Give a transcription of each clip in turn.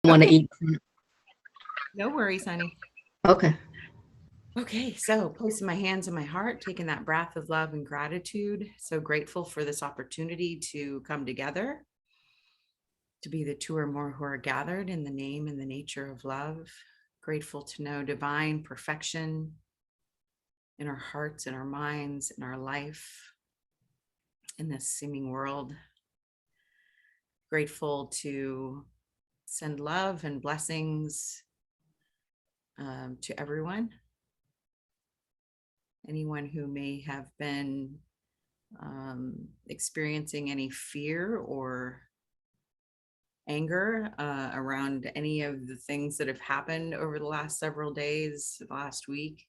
Want to Okay, eat. no worries, honey. Okay. Okay, so placing my hands on my heart, taking that breath of love and gratitude. So grateful for this opportunity to come together, to be the two or more who are gathered in the name and the nature of love. Grateful to know divine perfection in our hearts, in our minds, in our life, in this seeming world. Grateful to send love and blessings to everyone. Anyone who may have been experiencing any fear or anger around any of the things that have happened over the last several days, last week.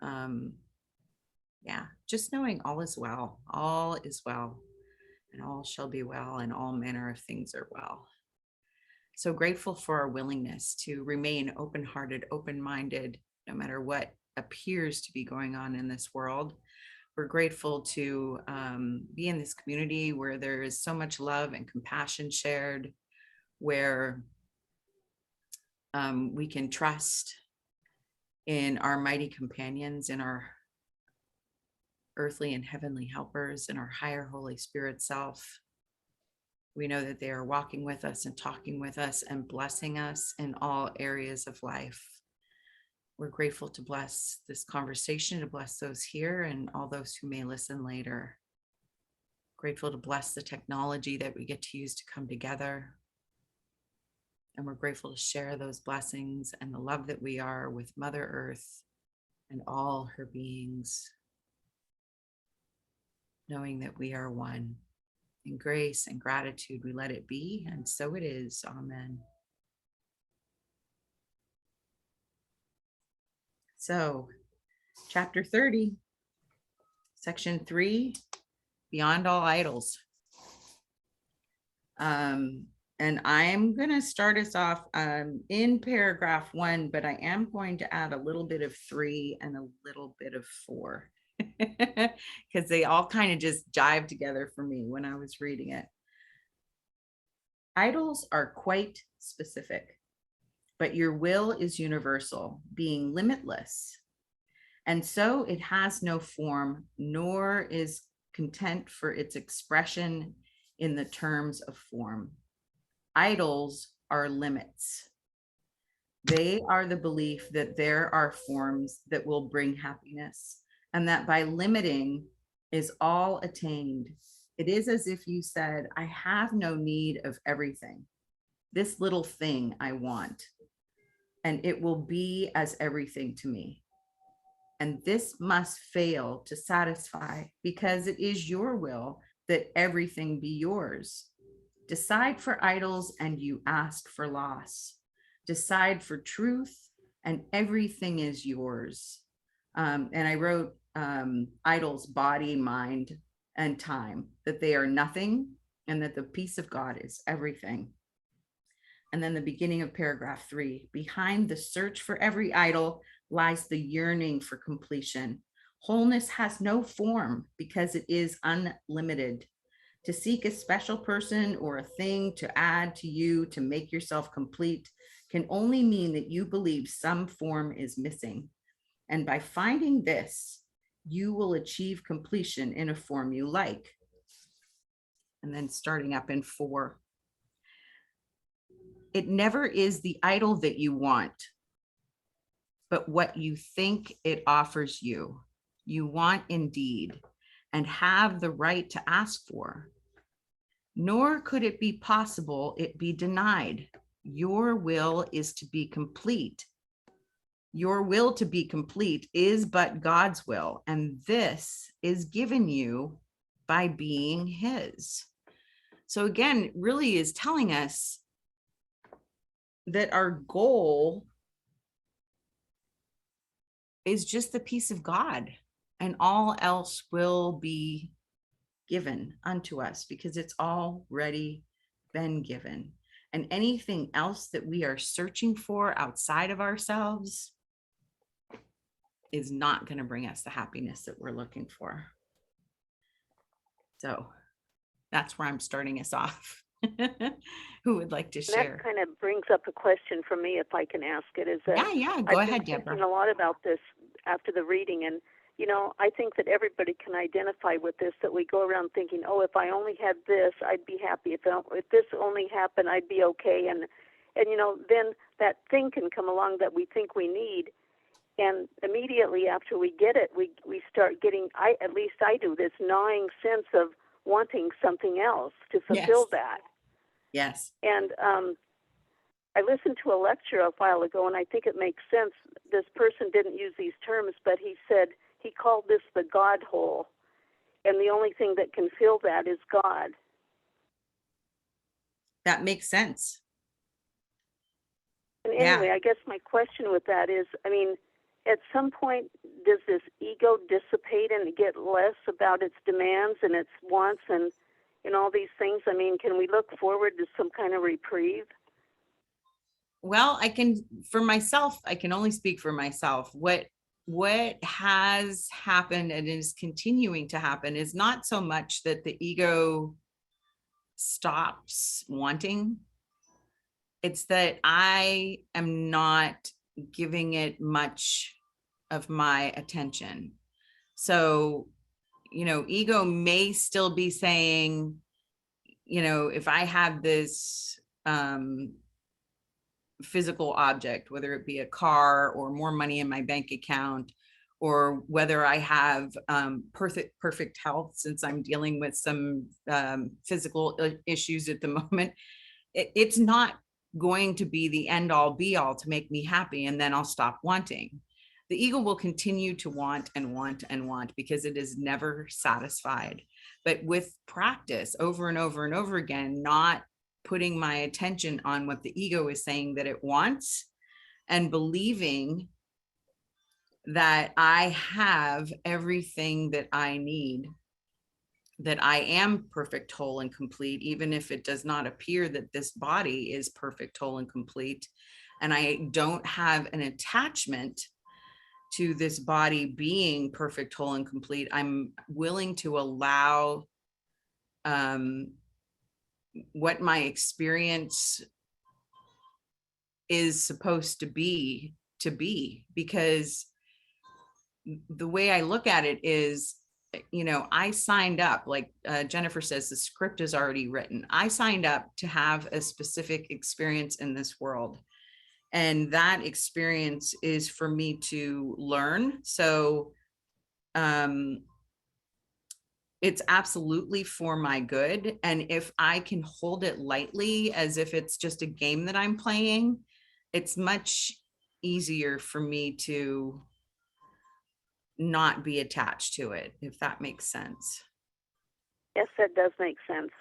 Yeah, just knowing all is well, and all shall be well, and all manner of things are well. So grateful for our willingness to remain open hearted, open minded, no matter what appears to be going on in this world. We're grateful to be in this community where there is so much love and compassion shared, where we can trust in our mighty companions, in our earthly and heavenly helpers, in our higher Holy Spirit self. We know that they are walking with us and talking with us and blessing us in all areas of life. We're grateful to bless this conversation, to bless those here and all those who may listen later. Grateful to bless the technology that we get to use to come together. And we're grateful to share those blessings and the love that we are with Mother Earth and all her beings, knowing that we are one. In grace and gratitude, we let it be, and so it is. Amen. So, chapter 30, section 3, Beyond All Idols. And I'm going to start us off in paragraph 1, but I am going to add a little bit of 3 and a little bit of 4 because they all kind of just jive together for me when I was reading it. Idols are quite specific, but your will is universal, being limitless. And so it has no form, nor is content for its expression in the terms of form. Idols are limits. They are the belief that there are forms that will bring happiness, and that by limiting is all attained. It is as if you said, I have no need of everything. This little thing I want, and it will be as everything to me. And this must fail to satisfy, because it is your will that everything be yours. Decide for idols and you ask for loss. Decide for truth and everything is yours. And I wrote idols, body, mind, and time, that they are nothing and that the peace of God is everything. And then the beginning of paragraph 3, behind the search for every idol lies the yearning for completion. Wholeness has no form because it is unlimited. To seek a special person or a thing to add to you to make yourself complete can only mean that you believe some form is missing. And by finding this, you will achieve completion in a form you like. And then starting up in 4, it never is the idol that you want, but what you think it offers you. You want indeed, and have the right to ask for. Nor could it be possible it be denied. Your will is to be complete. Your will to be complete is but God's will, and this is given you by being his. So again, really is telling us that our goal is just the peace of God, and all else will be given unto us because it's already been given. And anything else that we are searching for outside of ourselves is not going to bring us the happiness that we're looking for. So that's where I'm starting us off. Who would like to And that share? kind of brings up a question for me, if I can ask it, is that Yeah, yeah, go I've been ahead, thinking Deborah. a lot about this after the reading, and I think that everybody can identify with this, that we go around thinking, oh, if I only had this, I'd be happy. If this only happened, I'd be okay. And then that thing can come along that we think we need, and immediately after we get it, we start getting, at least I do, this gnawing sense of wanting something else to Yes, fulfill that. yes. And I listened to a lecture a while ago, and I think it makes sense. This person didn't use these terms, but he said he called this the God hole, and the only thing that can fill that is God. That makes sense. And Yeah. anyway, I guess my question with that is, at some point, does this ego dissipate and get less about its demands and its wants and all these things? Can we look forward to some kind of reprieve? Well, for myself, I can only speak for myself. What has happened and is continuing to happen is not so much that the ego stops wanting. It's that I am not giving it much of my attention. So, ego may still be saying, if I have this physical object, whether it be a car or more money in my bank account, or whether I have perfect health, since I'm dealing with some physical issues at the moment, it's not going to be the end all be all to make me happy, and then I'll stop wanting. The ego will continue to want and want and want because it is never satisfied. But with practice over and over and over again, not putting my attention on what the ego is saying that it wants, and believing that I have everything that I need, that I am perfect, whole, and complete, even if it does not appear that this body is perfect, whole, and complete. And I don't have an attachment to this body being perfect, whole, and complete. I'm willing to allow what my experience is supposed to be, because the way I look at it is, I signed up, like Jennifer says, the script is already written. I signed up to have a specific experience in this world. And that experience is for me to learn. So it's absolutely for my good. And if I can hold it lightly, as if it's just a game that I'm playing, it's much easier for me to not be attached to it, if that makes sense. Yes, that does make sense.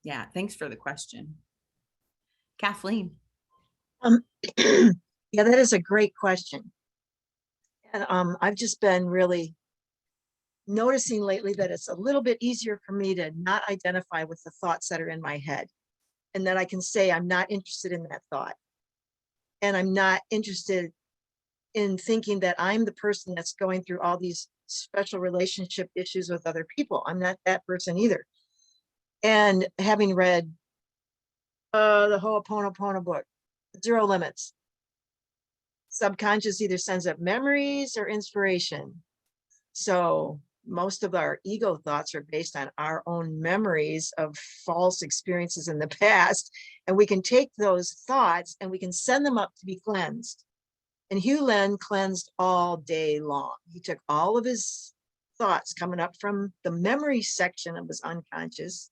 Yeah, thanks for the question. Kathleen. Yeah, that is a great question. And I've just been really noticing lately that it's a little bit easier for me to not identify with the thoughts that are in my head, and that I can say I'm not interested in that thought. And I'm not interested in thinking that I'm the person that's going through all these special relationship issues with other people. I'm not that person either. And having read the Ho'oponopono book, Zero Limits, subconscious either sends up memories or inspiration. So most of our ego thoughts are based on our own memories of false experiences in the past. And we can take those thoughts and we can send them up to be cleansed. And Hugh Len cleansed all day long. He took all of his thoughts coming up from the memory section of his unconscious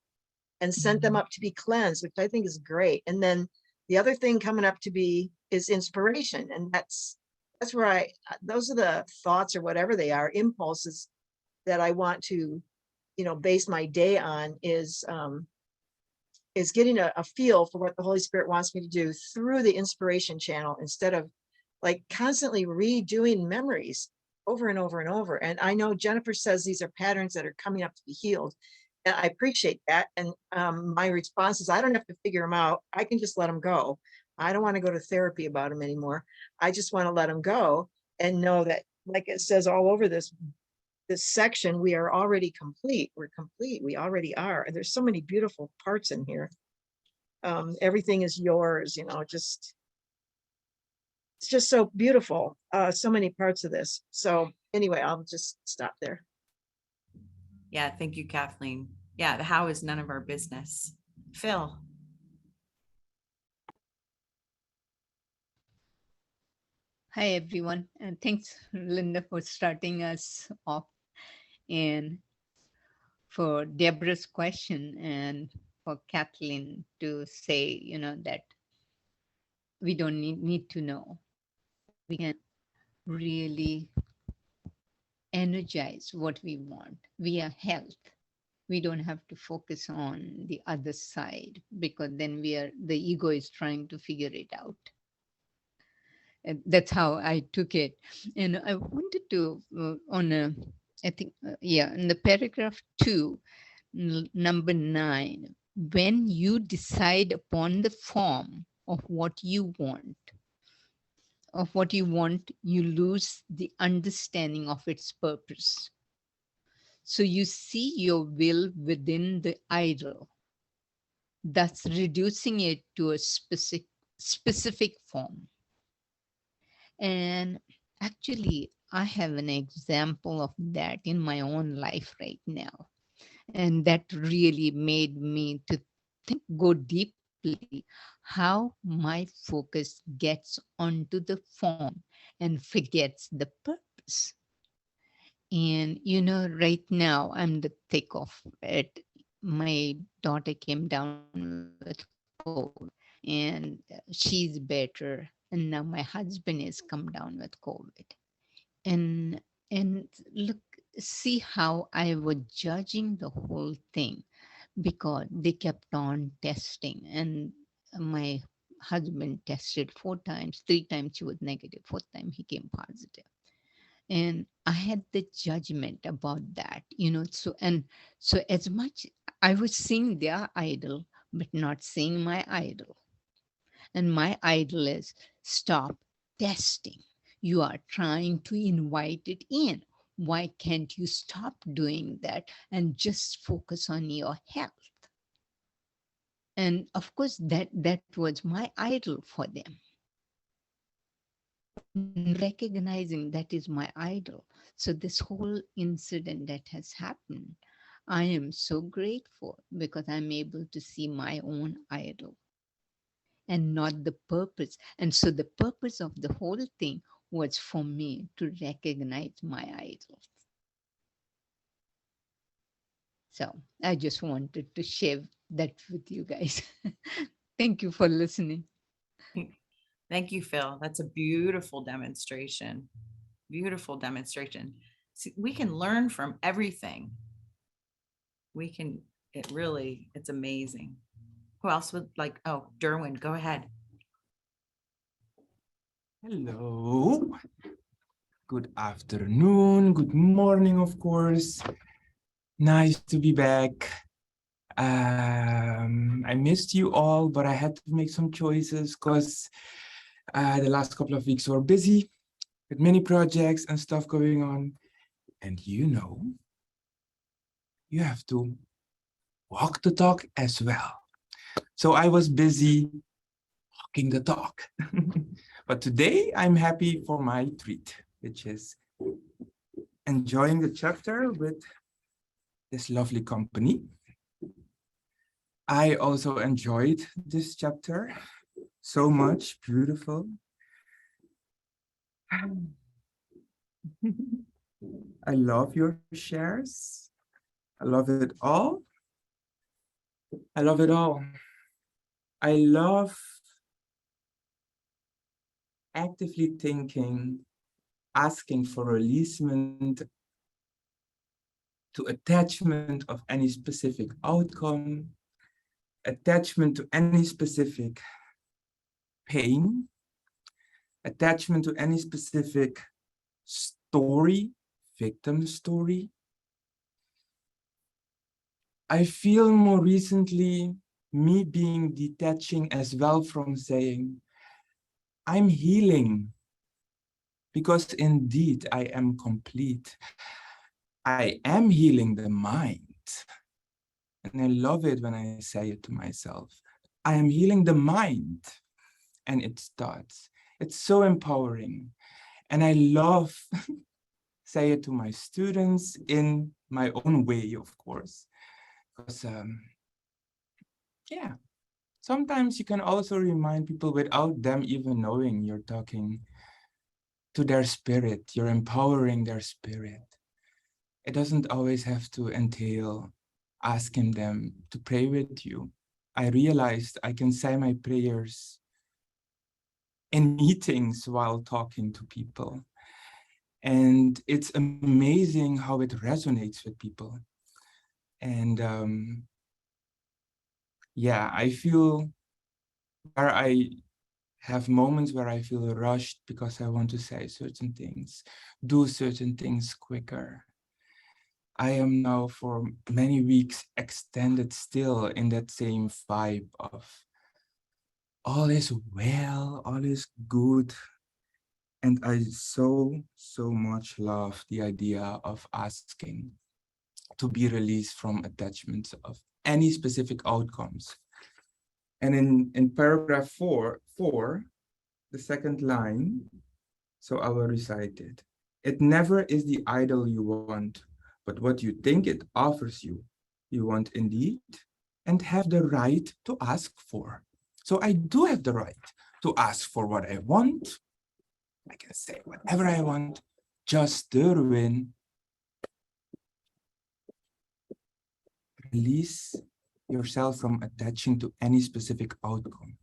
and sent them up to be cleansed, which I think is great. And then the other thing coming up to be is inspiration. And that's where those are the thoughts, or whatever they are, impulses that I want to, base my day on, is getting a feel for what the Holy Spirit wants me to do through the inspiration channel, instead of like constantly redoing memories over and over and over. And I know Jennifer says these are patterns that are coming up to be healed. And I appreciate that. And my response is, I don't have to figure them out. I can just let them go. I don't want to go to therapy about them anymore. I just want to let them go and know that, like it says all over this this section, we are already complete. We're complete. We already are. And there's so many beautiful parts in here. Everything is yours, you know, just, it's just so beautiful. So many parts of this. So anyway, I'll just stop there. Yeah, thank you, Kathleen. Yeah, the how is none of our business. Phil. Hi, everyone, and thanks, Linda, for starting us off, and for Deborah's question, and for Kathleen to say, that we don't need to know. We can really energize what we want. We are health. We don't have to focus on the other side, because then the ego is trying to figure it out. And that's how I took it. And I wanted to, in the paragraph 2, number 9, when you decide upon the form of what you want, you lose the understanding of its purpose. So you see your will within the idol, thus reducing it to a specific form. And actually, I have an example of that in my own life right now. And that really made me to go deeply how my focus gets onto the form and forgets the purpose. And, right now I'm the thick of it. My daughter came down with COVID, and she's better. And now my husband has come down with COVID. And look, see how I was judging the whole thing, because they kept on testing, and my husband tested 4 times. 3 times he was negative, 4th time he came positive. And I had the judgment about that, so as much I was seeing their idol, but not seeing my idol. And my idol is, stop testing. You are trying to invite it in. Why can't you stop doing that and just focus on your health? And of course, that was my idol for them. Recognizing that is my idol. So this whole incident that has happened, I am so grateful, because I'm able to see my own idol and not the purpose. And so the purpose of the whole thing was for me to recognize my idols. So I just wanted to share that with you guys. Thank you for listening. Thank you, Phil. That's a beautiful demonstration. Beautiful demonstration. See, we can learn from everything. It's amazing. Who else would like, oh, Derwin, go ahead. Hello. Good afternoon. Good morning, of course. Nice to be back. I missed you all, but I had to make some choices because the last couple of weeks were busy with many projects and stuff going on. And you have to walk the talk as well. So I was busy walking the talk. But today I'm happy for my treat, which is enjoying the chapter with this lovely company. I also enjoyed this chapter so much. Beautiful. I love your shares. I love it all. I love it all. I love actively thinking, asking for releasement to attachment of any specific outcome, attachment to any specific pain, attachment to any specific story, victim story. I feel more recently me being detaching as well from saying, I'm healing because indeed I am complete. I am healing the mind. And I love it when I say it to myself. I am healing the mind and its thoughts. It's so empowering. And I love say it to my students in my own way, of course. Because, yeah, sometimes you can also remind people without them even knowing you're talking to their spirit. You're empowering their spirit. It doesn't always have to entail asking them to pray with you. I realized I can say my prayers in meetings while talking to people. And it's amazing how it resonates with people. And yeah, I feel where I have moments where I feel rushed because I want to say certain things, do certain things quicker. I am now for many weeks extended still in that same vibe of all is well, all is good. And I so much love the idea of asking to be released from attachments of any specific outcomes. And in paragraph four, the second line, so I will recite it. It never is the idol you want, but what you think it offers you. You want indeed, and have the right to ask for. So I do have the right to ask for what I want. I can say whatever I want, just Derwin. Release yourself from attaching to any specific outcome.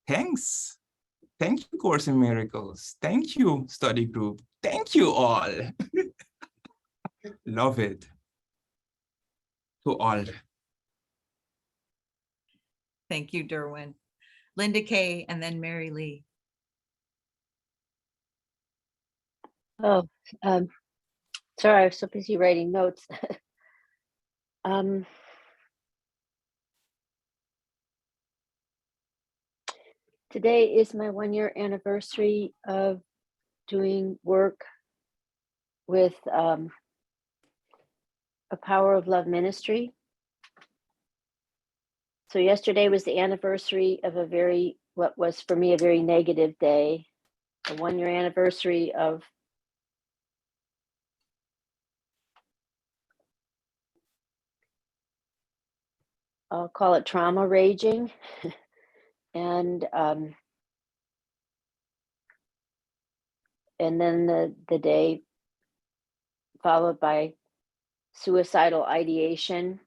Thanks. Thank you, Course in Miracles. Thank you, study group. Thank you all. Love it. To all. Thank you, Derwin. Linda Kay, and then Mary Lee. Oh, sorry, I was so busy writing notes. Today is my 1-year anniversary of doing work with a Power of Love ministry. So yesterday was the anniversary of what was for me a very negative day, a 1-year anniversary of I'll call it trauma raging. And then the day followed by suicidal ideation.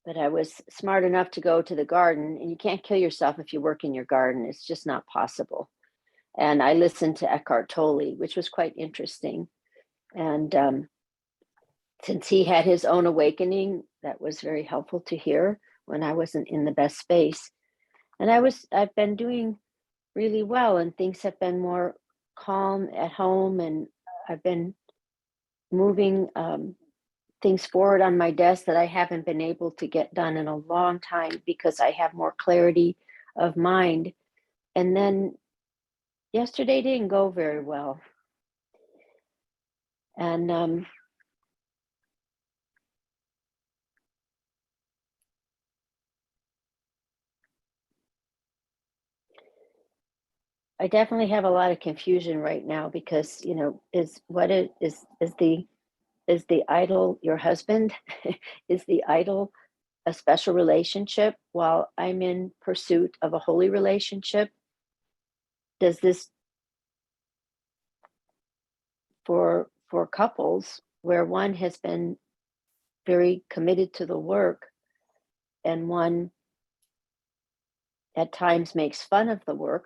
But I was smart enough to go to the garden, and you can't kill yourself if you work in your garden. It's just not possible. And I listened to Eckhart Tolle, which was quite interesting. And since he had his own awakening, that was very helpful to hear when I wasn't in the best space. And I've been doing really well, and things have been more calm at home, and I've been moving things forward on my desk that I haven't been able to get done in a long time because I have more clarity of mind. And then yesterday didn't go very well. And I definitely have a lot of confusion right now because, is the idol your husband? Is the idol a special relationship while I'm in pursuit of a holy relationship? Does this for couples where one has been very committed to the work and one at times makes fun of the work,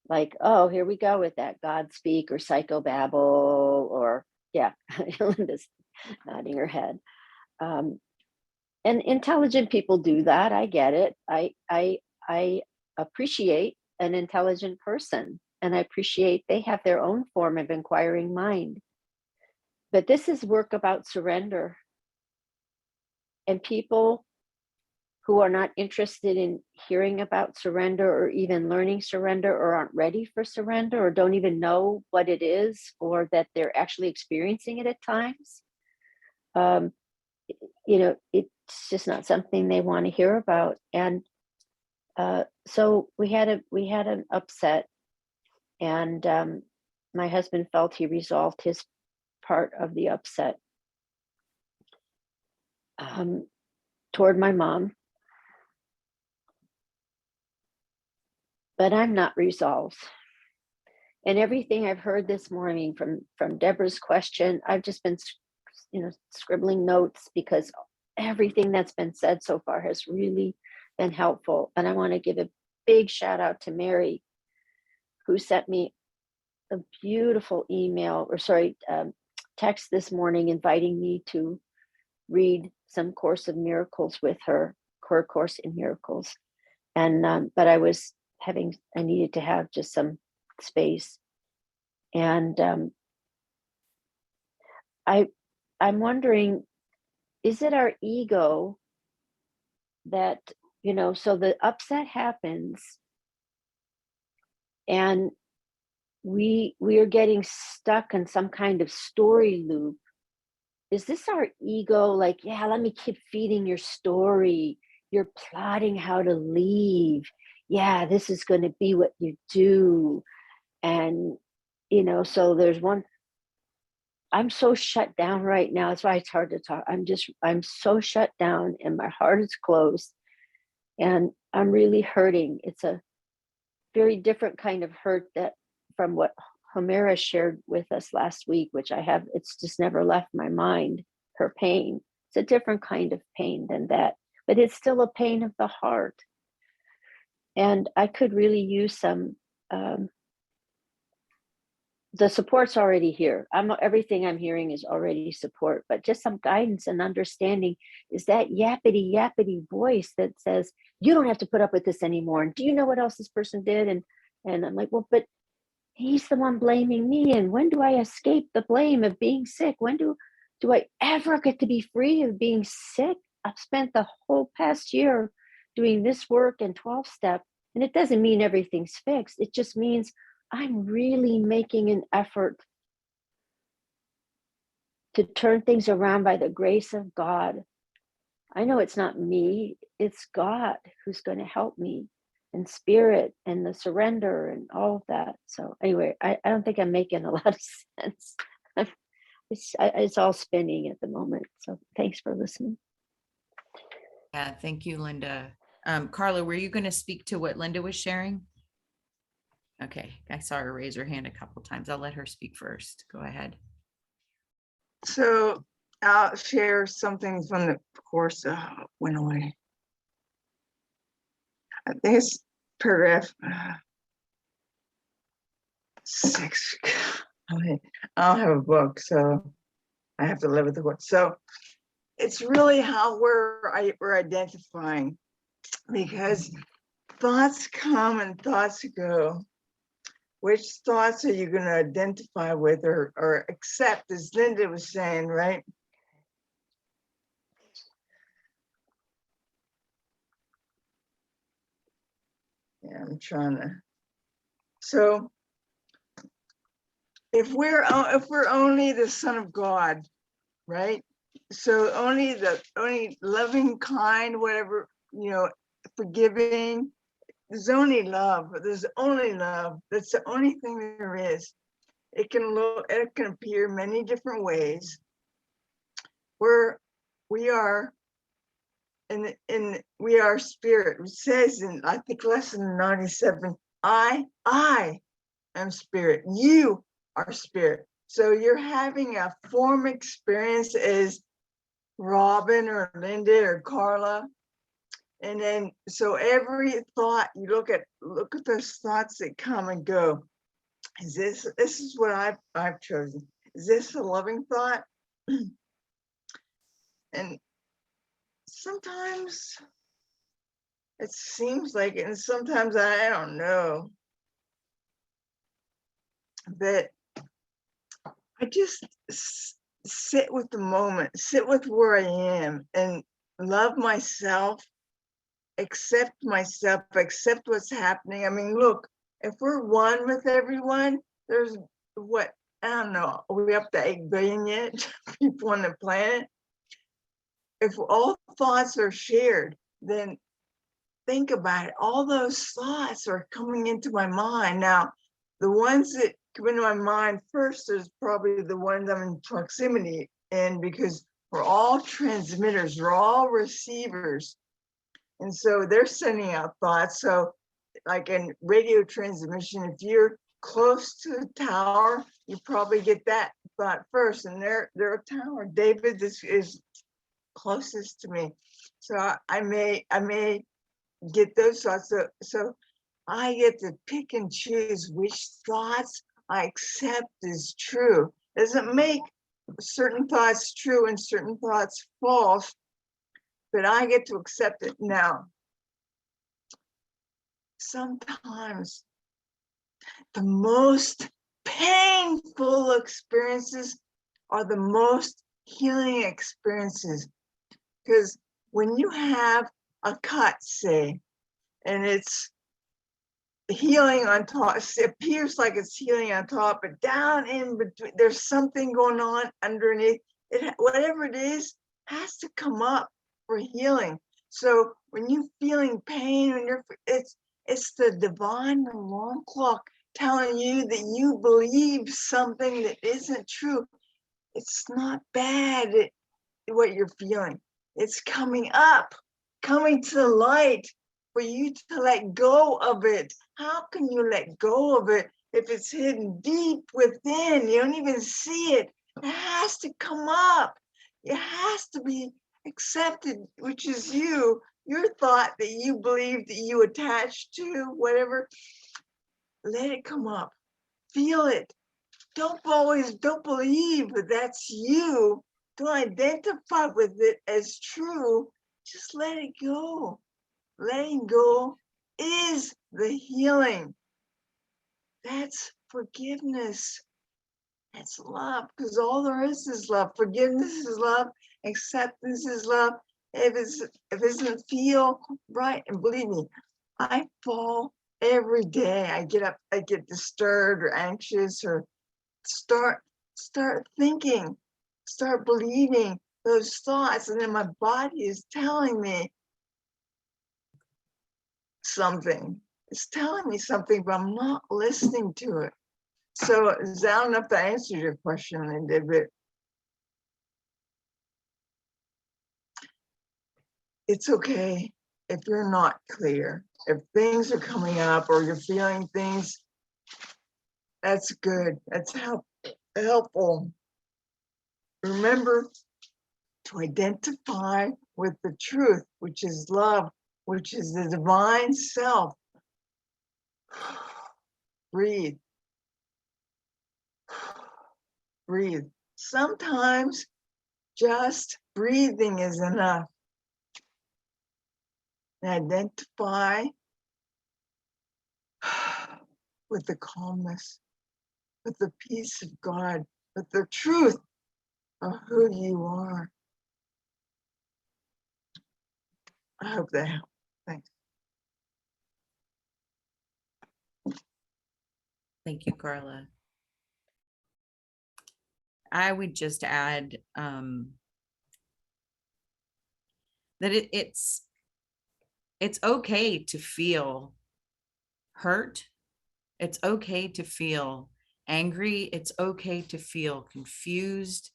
like, oh, here we go with that God speak or psychobabble, or yeah, Linda's nodding her head. And intelligent people do that. I get it. I appreciate an intelligent person, and I appreciate they have their own form of inquiring mind. But this is work about surrender. And people who are not interested in hearing about surrender or even learning surrender, or aren't ready for surrender, or don't even know what it is, or that they're actually experiencing it at times. It's just not something they want to hear about. And so we had an upset, and my husband felt he resolved his part of the upset toward my mom. But I'm not resolved. And everything I've heard this morning from Deborah's question, I've just been, scribbling notes, because everything that's been said so far has really been helpful. And I want to give a big shout out to Mary, who sent me a beautiful text this morning inviting me to read some Course of Miracles with her, Course in Miracles. And but I needed to have just some space. And I'm wondering, is it our ego that, so the upset happens and we are getting stuck in some kind of story loop? Is this our ego, like, yeah, let me keep feeding your story. You're plotting how to leave. Yeah, this is going to be what you do. And, so there's one, I'm so shut down right now. That's why it's hard to talk. I'm so shut down and my heart is closed and I'm really hurting. It's a very different kind of hurt from what Homera shared with us last week, which it's just never left my mind, her pain. It's a different kind of pain than that, but it's still a pain of the heart. And I could really use some, the support's already here. Everything I'm hearing is already support, but just some guidance and understanding is that yappity voice that says, you don't have to put up with this anymore. And do you know what else this person did? And I'm like, well, but he's the one blaming me. And when do I escape the blame of being sick? When do I ever get to be free of being sick? I've spent the whole past year doing this work and 12-step, and it doesn't mean everything's fixed. It just means I'm really making an effort to turn things around by the grace of God. I know it's not me, it's God who's going to help me, and spirit and the surrender and all of that. So anyway, I don't think I'm making a lot of sense. It's all spinning at the moment. So thanks for listening. Yeah, thank you, Linda. Carla, were you going to speak to what Linda was sharing? Okay, I saw her raise her hand a couple times. I'll let her speak first. Go ahead. So I'll share something from the course. Went away. I think it's paragraph 6. Okay. I don't have a book, so I have to live with the book. So it's really how we're identifying, because thoughts come and thoughts go. Which thoughts are you going to identify with or accept, as Linda was saying, right? Yeah, I'm trying to. So if we're only the Son of God, right? So only loving, kind, whatever, forgiving. There's only love. There's only love. That's the only thing there is. It can appear many different ways. We are spirit. It says in, I think, lesson 97, I am spirit. You are spirit. So you're having a form experience as Robin or Linda or Carla. And then, so every thought you look at those thoughts that come and go. This is what I've chosen. Is this a loving thought? And sometimes it seems like it, and sometimes I don't know. But I just sit with the moment, sit with where I am, and love myself accept myself, accept what's happening. I mean, look, if we're one with everyone, there's what, I don't know, are we up to 8 billion yet people on the planet? If all thoughts are shared, then think about it. All those thoughts are coming into my mind. Now, the ones that come into my mind first is probably the ones I'm in proximity in, because we're all transmitters, we're all receivers. And so they're sending out thoughts. So like in radio transmission, if you're close to the tower, you probably get that thought first. And they're a tower. David is closest to me. So I may get those thoughts. So I get to pick and choose which thoughts I accept as true. Doesn't make certain thoughts true and certain thoughts false, but I get to accept it now. Sometimes the most painful experiences are the most healing experiences. Because when you have a cut, say, and it's healing on top, it appears like it's healing on top, but down in between, there's something going on underneath. It, whatever it is, has to come up for healing. So when you're feeling pain, when it's the divine alarm clock telling you that you believe something that isn't true. It's not bad, what you're feeling. It's coming up, coming to the light for you to let go of it. How can you let go of it if it's hidden deep within? You don't even see it. It has to come up. It has to be accepted, which is you, your thought that you believe, that you attach to, whatever. Let it come up. Feel it. Don't believe that that's you. Don't identify with it as true. Just let it go. Letting go is the healing. That's forgiveness. That's love, because all there is love. Forgiveness is love. Acceptance is love. If it doesn't feel right, and believe me, I fall every day. I get up, I get disturbed or anxious, or start thinking, start believing those thoughts, and then my body is telling me something. It's telling me something, but I'm not listening to it. So I don't know if that answered your question, Linda, but it's okay if you're not clear. If things are coming up or you're feeling things, that's good. That's helpful. Remember to identify with the truth, which is love, which is the divine self. Breathe. Breathe. Sometimes just breathing is enough. Identify with the calmness, with the peace of God, with the truth of who you are. I hope that helped. Thanks. Thank you, Carla. I would just add that it's okay to feel hurt. It's okay to feel angry. It's okay to feel confused.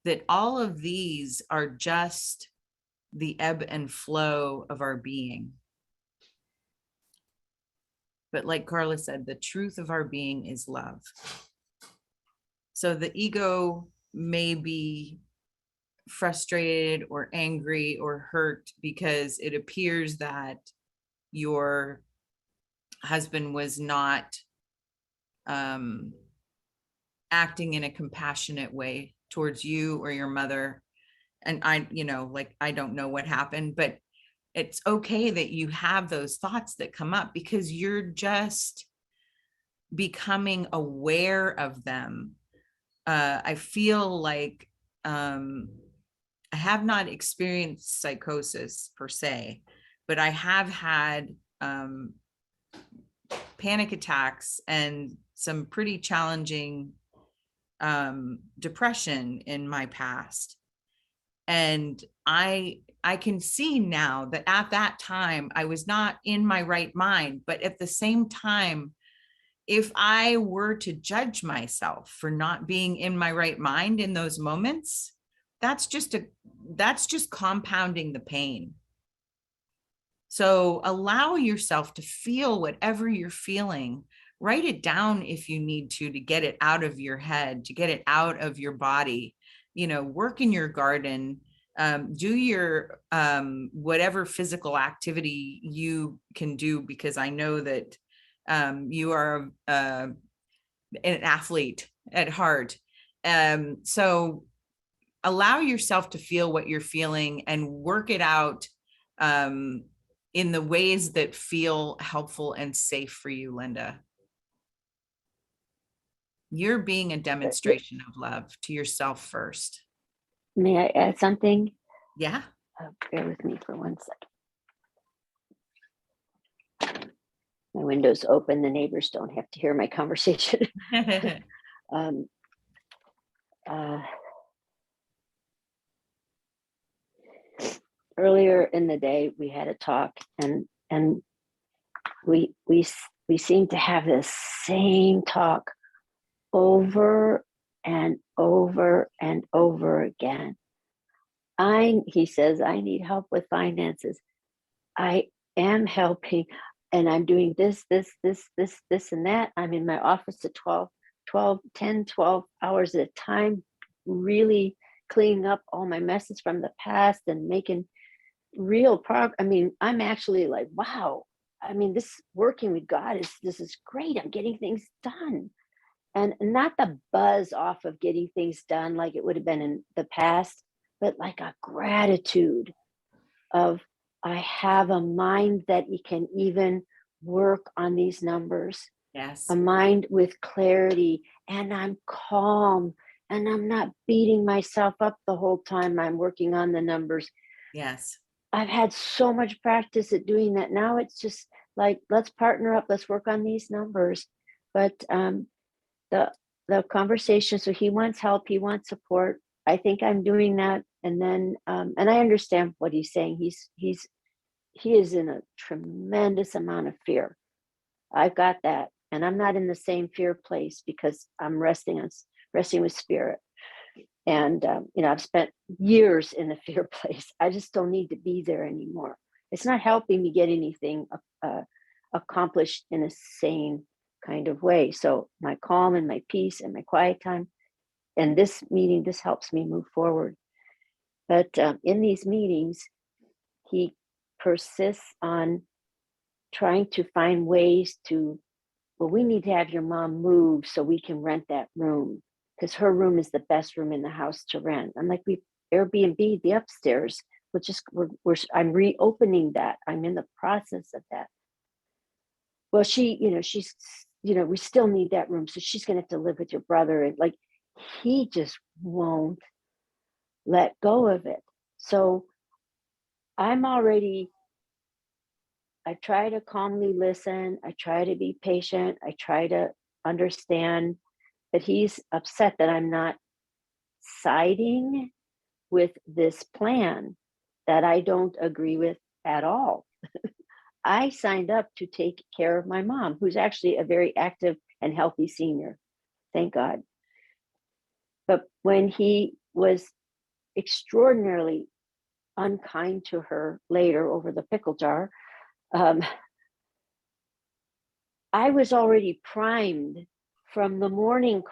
That all of these are just the ebb and flow of our being. But like Carla said, the truth of our being is love. So the ego may be frustrated or angry or hurt because it appears that your husband was not acting in a compassionate way towards you or your mother. And I don't know what happened, but it's okay that you have those thoughts that come up because you're just becoming aware of them. I feel like I have not experienced psychosis per se, but I have had panic attacks and some pretty challenging depression in my past. And I can see now that at that time I was not in my right mind, but at the same time, if I were to judge myself for not being in my right mind in those moments, that's just compounding the pain. So allow yourself to feel whatever you're feeling. Write it down if you need to get it out of your head, to get it out of your body. Work in your garden, do your whatever physical activity you can do, because I know that you are an athlete at heart. So allow yourself to feel what you're feeling and work it out in the ways that feel helpful and safe for you, Linda. You're being a demonstration of love to yourself first. May I add something? Yeah. Bear with me for 1 second. My window's open. The neighbors don't have to hear my conversation. Earlier in the day, we had a talk, and we seem to have this same talk over and over and over again. He says, I need help with finances. I am helping, and I'm doing this, and that. I'm in my office at 10, 12 hours at a time, really cleaning up all my messes from the past and making real progress. I mean, I'm actually like, wow. I mean, this working with God this is great. I'm getting things done. And not the buzz off of getting things done like it would have been in the past, but like a gratitude of, I have a mind that you can even work on these numbers. Yes. A mind with clarity, and I'm calm, and I'm not beating myself up the whole time I'm working on the numbers. Yes. I've had so much practice at doing that. Now it's just like, let's partner up, let's work on these numbers. But the conversation, so he wants help, he wants support. I think I'm doing that. And then and I understand what he's saying. He is in a tremendous amount of fear. I've got that, and I'm not in the same fear place because I'm resting with spirit. And I've spent years in the fear place. I just don't need to be there anymore. It's not helping me get anything accomplished in a sane kind of way. So my calm and my peace and my quiet time, and this meeting, this helps me move forward. But in these meetings, he persists on trying to find ways to, well, we need to have your mom move so we can rent that room, because her room is the best room in the house to rent. I'm like, we Airbnb the upstairs. I'm reopening that. I'm in the process of that. Well, she's we still need that room, so she's gonna have to live with your brother. And like, he just won't let go of it. So I try to calmly listen. I try to be patient. I try to understand that he's upset that I'm not siding with this plan that I don't agree with at all. I signed up to take care of my mom, who's actually a very active and healthy senior. Thank God. But when he was extraordinarily unkind to her later over the pickle jar, I was already primed from the morning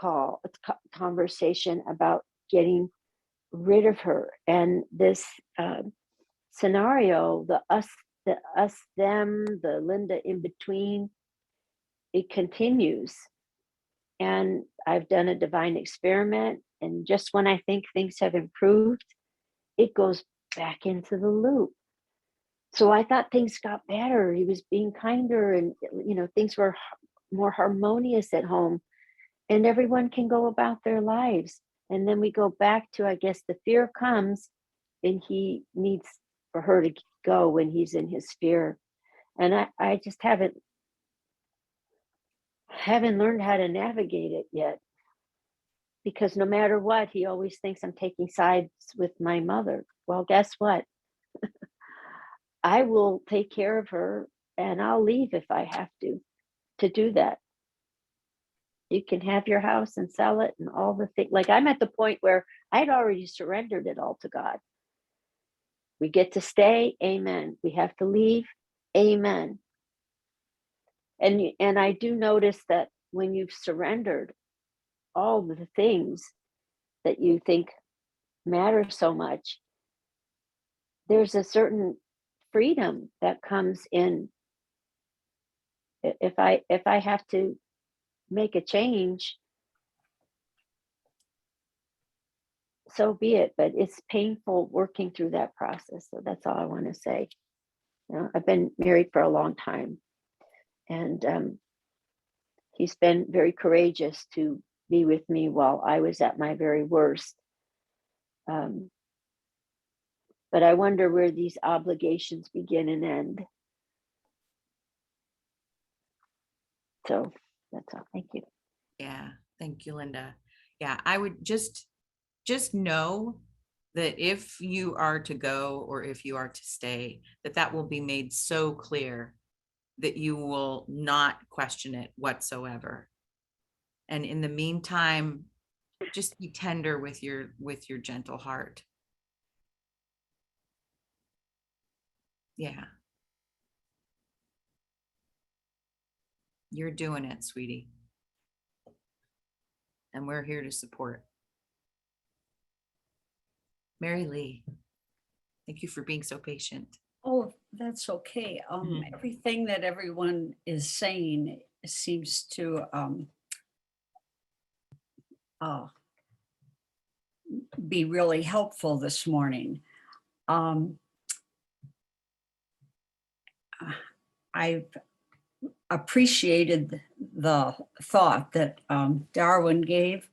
conversation about getting rid of her. And this scenario, the us, them, the Linda in between, it continues. And I've done a divine experiment. And just when I think things have improved, it goes back into the loop. So I thought things got better. He was being kinder, and things were more harmonious at home, and everyone can go about their lives. And then we go back to, I guess, the fear comes, and he needs for her to go when he's in his sphere. And I just haven't learned how to navigate it yet, because no matter what, he always thinks I'm taking sides with my mother. Well, guess what? I will take care of her, and I'll leave if I have to do that. You can have your house and sell it and all the things. Like, I'm at the point where I'd already surrendered it all to God. We get to stay, amen. We have to leave, amen. And I do notice that when you've surrendered all the things that you think matter so much, there's a certain freedom that comes in. If I have to make a change, so be it. But it's painful working through that process. So that's all I want to say. You know, I've been married for a long time, and he's been very courageous to be with me while I was at my very worst. But I wonder where these obligations begin and end. So that's all. Thank you. Yeah, thank you, Linda. Yeah, I would just know that if you are to go or if you are to stay, that will be made so clear that you will not question it whatsoever. And in the meantime, just be tender with your gentle heart. Yeah. You're doing it, sweetie. And we're here to support. Mary Lee, thank you for being so patient. Oh, that's okay. Everything that everyone is saying seems to be really helpful this morning. I've appreciated the thought that Derwin gave,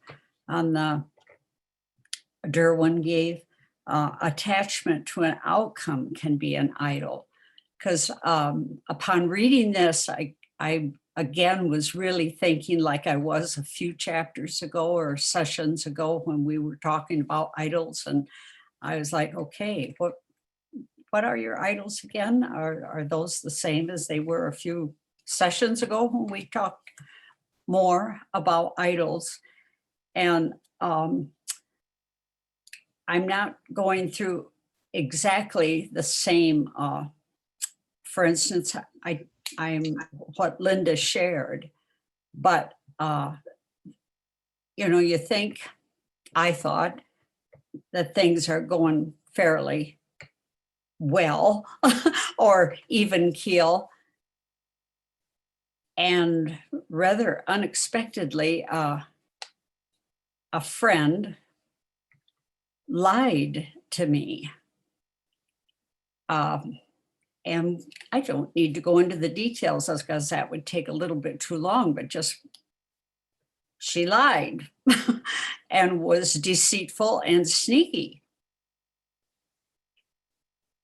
attachment to an outcome can be an idol. Because upon reading this, I again was really thinking like I was a few chapters ago or sessions ago when we were talking about idols. And I was like, okay, what are your idols again? Are those the same as they were a few sessions ago when we talked more about idols? And I'm not going through exactly the same, for instance, I'm what Linda shared, but you think, I thought that things are going fairly well or even keel. And rather unexpectedly, a friend lied to me. And I don't need to go into the details because that would take a little bit too long, but just she lied and was deceitful and sneaky.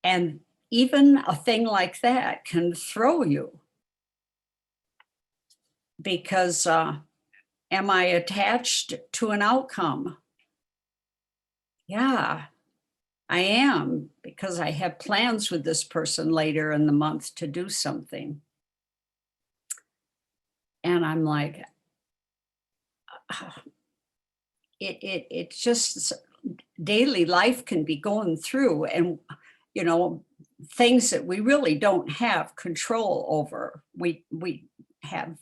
And even a thing like that can throw you, because am I attached to an outcome? Yeah, I am, because I have plans with this person later in the month to do something. And I'm like, it just, daily life can be going through, and things that we really don't have control over. We have,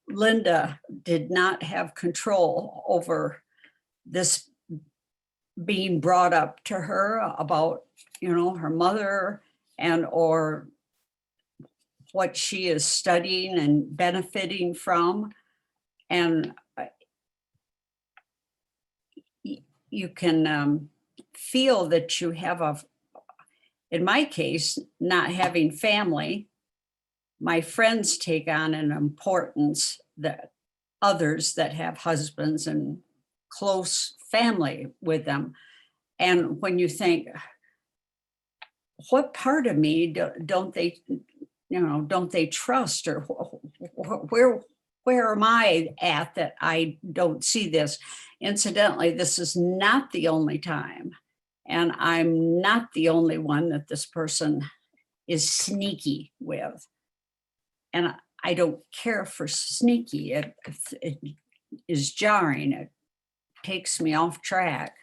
Linda did not have control over this being brought up to her about, her mother or what she is studying and benefiting from. And you can feel that you have in my case, not having family, my friends take on an importance that others that have husbands and close family with them. And when you think, what part of me don't they, don't they trust, or where am I at that I don't see this? Incidentally, this is not the only time, and I'm not the only one that this person is sneaky with. And I don't care for sneaky. It is jarring. It takes me off track.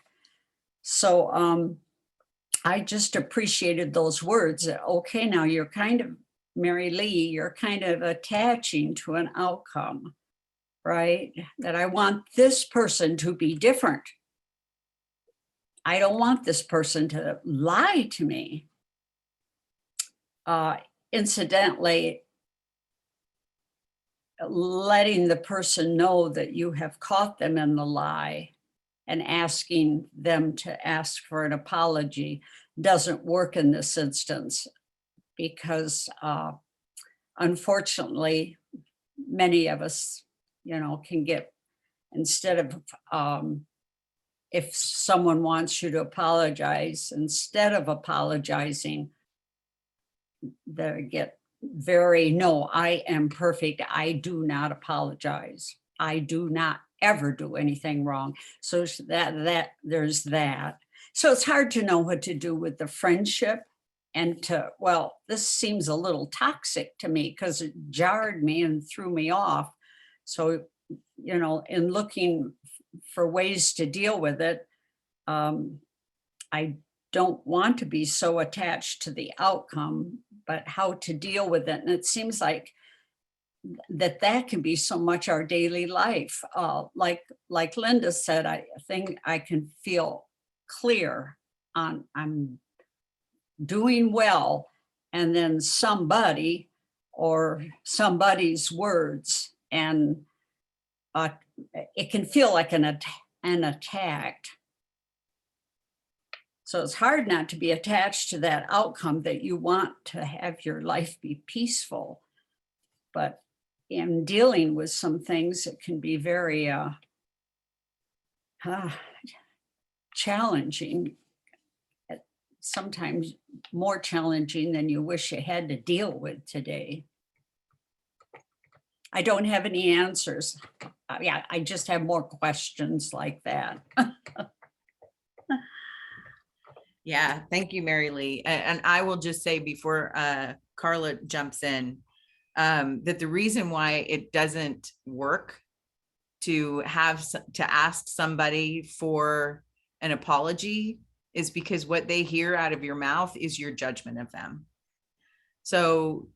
So I just appreciated those words. Okay, now you're kind of, Mary Lee, you're kind of attaching to an outcome, right? That I want this person to be different. I don't want this person to lie to me. Incidentally, letting the person know that you have caught them in the lie and asking them to ask for an apology doesn't work in this instance, because unfortunately, many of us, can get, instead of, if someone wants you to apologize, instead of apologizing, they get very, no, I am perfect. I do not apologize. I do not ever do anything wrong. So that there's that. So it's hard to know what to do with the friendship, and well, this seems a little toxic to me because it jarred me and threw me off. So, in looking for ways to deal with it, I don't want to be so attached to the outcome, but how to deal with it. And it seems like that can be so much our daily life. Like Linda said, I think I can feel clear on I'm doing well, and then somebody or somebody's words, and it can feel like an attack. So it's hard not to be attached to that outcome, that you want to have your life be peaceful. But in dealing with some things, it can be very challenging, sometimes more challenging than you wish you had to deal with today. I don't have any answers. Yeah, I just have more questions like that. Yeah, thank you, Mary Lee. And I will just say before Carla jumps in, that the reason why it doesn't work to ask somebody for an apology is because what they hear out of your mouth is your judgment of them. So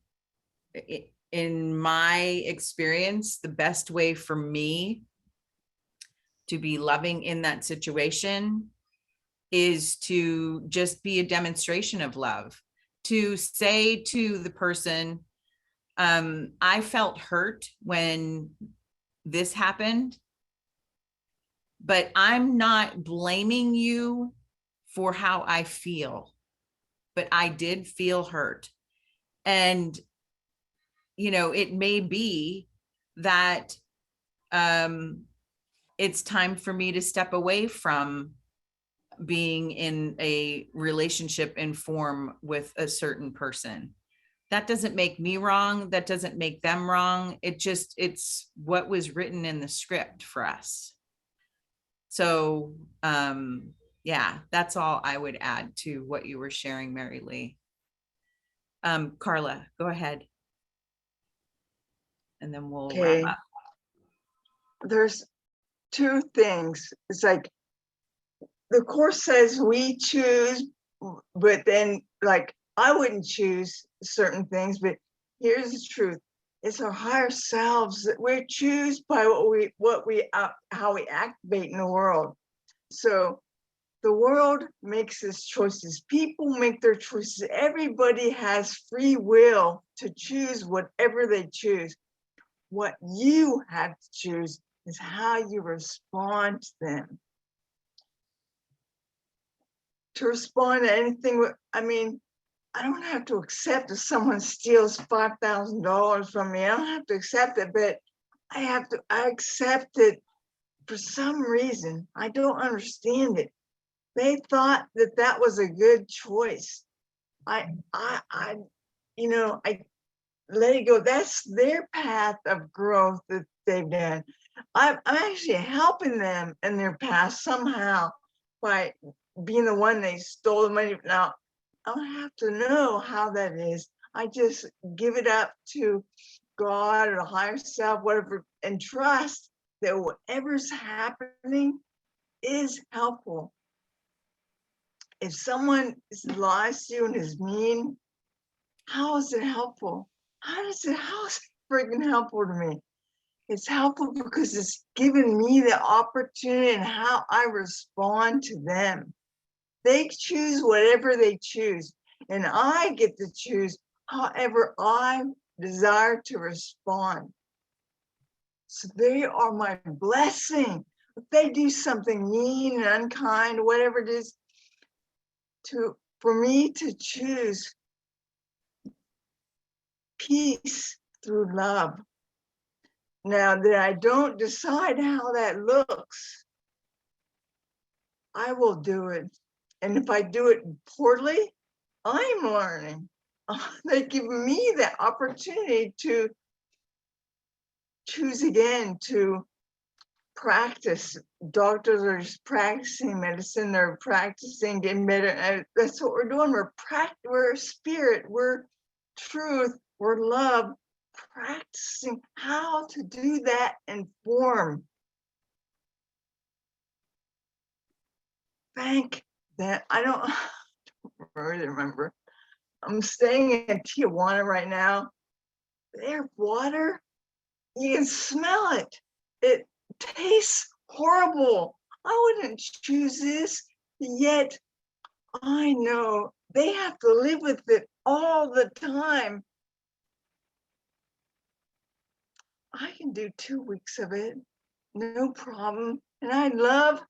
in my experience, the best way for me to be loving in that situation is to just be a demonstration of love, to say to the person, I felt hurt when this happened, but I'm not blaming you for how I feel, but I did feel hurt. And, it may be that it's time for me to step away from being in a relationship in form with a certain person. That doesn't make me wrong. That doesn't make them wrong. It's what was written in the script for us. So yeah, that's all I would add to what you were sharing, Mary Lee. Carla, go ahead. And then we'll wrap up. There's two things. It's like the Course says we choose, but then like I wouldn't choose certain things, but here's the truth. It's our higher selves that we choose by how we activate in the world. So the world makes its choices. People make their choices. Everybody has free will to choose whatever they choose. What you have to choose is how you respond to them. To respond to anything, I mean, I don't have to accept if someone steals $5,000 from me. I don't have to accept it, but I accept it for some reason. I don't understand it. They thought that was a good choice. I, I let it go. That's their path of growth that they've done. I'm actually helping them in their path somehow by being the one they stole the money. Now, I don't have to know how that is. I just give it up to God or higher self, whatever, and trust that whatever's happening is helpful. If someone lies to you and is mean, how is it helpful? How is it freaking helpful to me? It's helpful because it's given me the opportunity and how I respond to them. They choose whatever they choose, and I get to choose however I desire to respond. So they are my blessing. If they do something mean and unkind, whatever it is, for me to choose peace through love. Now that I don't decide how that looks, I will do it. And if I do it poorly, I'm learning. They give me the opportunity to choose again, to practice. Doctors are just practicing medicine, they're practicing getting better. And that's what we're doing. We're spirit, we're truth, we're love, practicing how to do that in form. Thank that. I don't really remember. I'm staying in Tijuana right now. Their water, you can smell it. It tastes horrible. I wouldn't choose this, yet I know they have to live with it all the time. I can do 2 weeks of it, no problem. And I love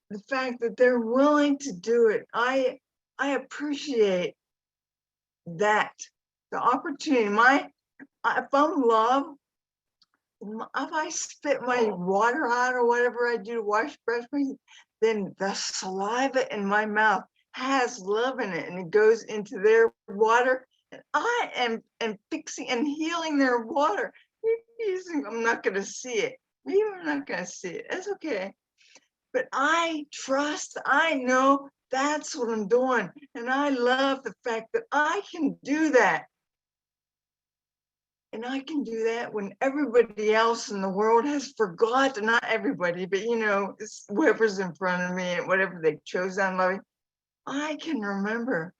the fact that they're willing to do it. I appreciate that, the opportunity. If I'm love, if I spit my water out or whatever I do to brush my, then the saliva in my mouth has love in it and it goes into their water. And I am fixing and healing their water. I'm not going to see it. Maybe I'm not going to see it. That's okay. But I trust, I know that's what I'm doing. And I love the fact that I can do that. And I can do that when everybody else in the world has forgotten, not everybody, but it's whoever's in front of me and whatever they chose on loving, I can remember.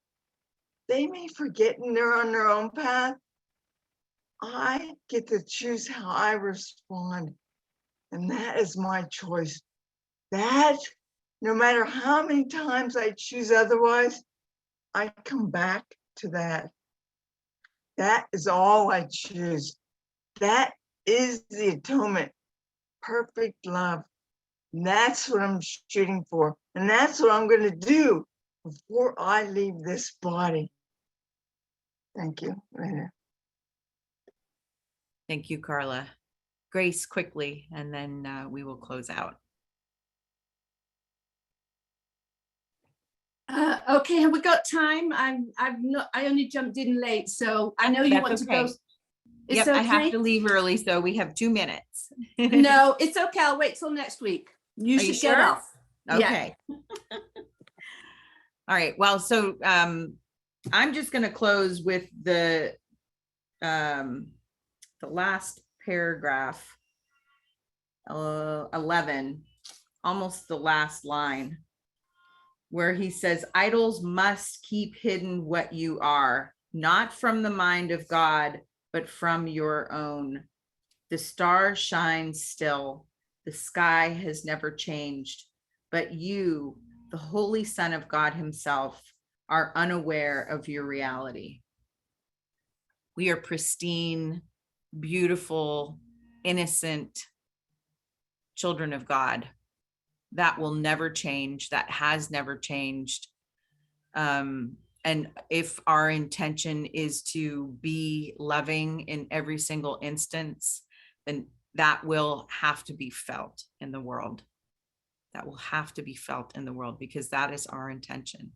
They may forget and they're on their own path. I get to choose how I respond. And that is my choice. That, no matter how many times I choose otherwise, I come back to that. That is all I choose. That is the atonement, perfect love. And that's what I'm shooting for. And that's what I'm going to do before I leave this body. Thank you. Later. Thank you, Carla. Grace, quickly, and then we will close out. Okay, have we got time? I only jumped in late, so I know you want to go. Yep, okay. I have to leave early, so we have 2 minutes. No, it's okay. I'll wait till next week. You Are should you sure? get off. Okay. Yeah. All right. Well, so I'm just going to close with the last paragraph, 11, almost the last line, where he says, idols must keep hidden what you are, not from the mind of God, but from your own. The star shines still. The sky has never changed, but you, the Holy Son of God himself, are unaware of your reality. We are pristine, beautiful, innocent children of God. That will never change. That has never changed. And if our intention is to be loving in every single instance, then that will have to be felt in the world. That will have to be felt in the world because that is our intention.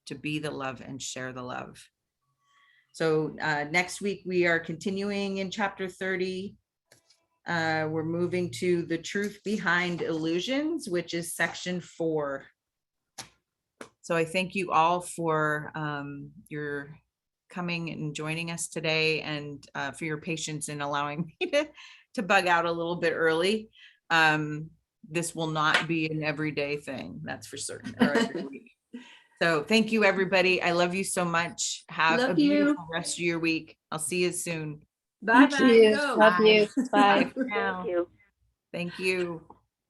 to be the love and share the love. So next week we are continuing in chapter 30. We're moving to the truth behind illusions, which is section 4. So I thank you all for your coming and joining us today, and for your patience in allowing me to bug out a little bit early. This will not be an everyday thing, that's for certain. Or every week. So thank you, everybody. I love you so much. Have a Love you. beautiful rest of your week. I'll see you soon. Bye Thank bye. you. Go. Love you. Bye. Bye for now. Thank you. Thank you.